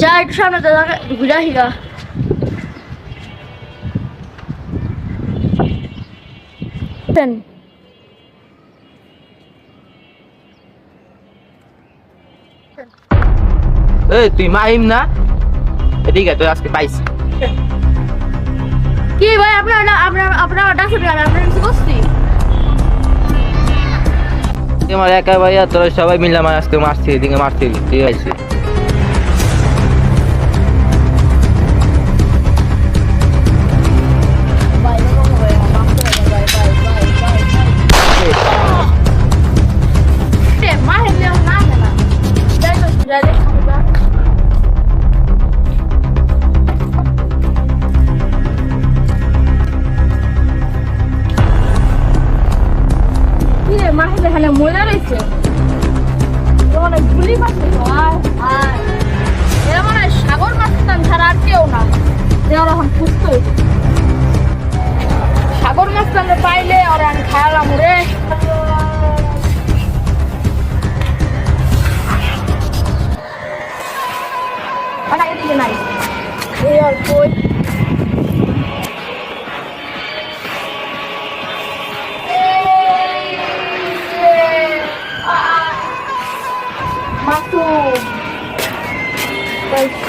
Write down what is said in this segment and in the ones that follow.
যা একটু সামনে ঘুরে আসিগা। এই তুই মাহিম না? এদিকে তুই আজকে পাইছি। কি ভাই আপনার ডাকছেন কেন? আপনার কিছু করছি? তোমার একা ভাইয়া তোরা সবাই মিলে আমার আজকে মারছি, এদিকে মারছি, ঠিক আছে? এখানে মজা রয়েছে অনেক গুলি মাছ এরা মনে হয় সাগর মাছ ছাড়া আর কেউ না। এরা এখন সুস্থ হয়েছে সাগর মাছ আমরা পাইলে ওরা আমি খাওয়ালাম রে। এদিকে নাই এই অল্প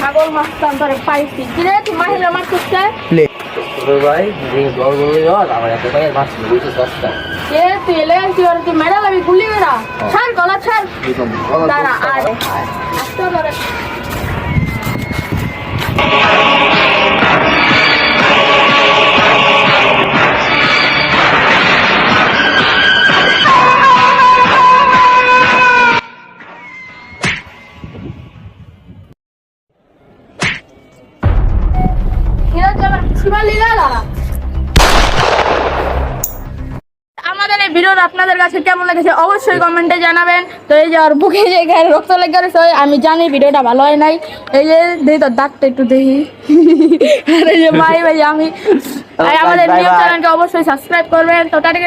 সাগর মাছ তারে পাইছি কিরে তুই মাহিলা মাছ করছে ভাই আমার এত ভাই মাছ বুঝতে সস্তা এ তুই এলে তুই মেরা লাগবি গুলি মেরা ছাড় গলা ছাড় দাঁড়া আর আসতে ধরে আমাদের এই ভিডিওটা আপনাদের কাছে কেমন লেগেছে অবশ্যই কমেন্টে জানাবেন। তো এই যে আর বুকে যে গায়ে রক্ত লেগে গেছে আমি জানি ভিডিওটা ভালো হয় নাই। এই যে দেখি তোর দাগটা একটু দেখি আর এই যে ভাই আমি আমাদের নিউজ চ্যানেলকে অবশ্যই সাবস্ক্রাইব করবেন। তো টাটা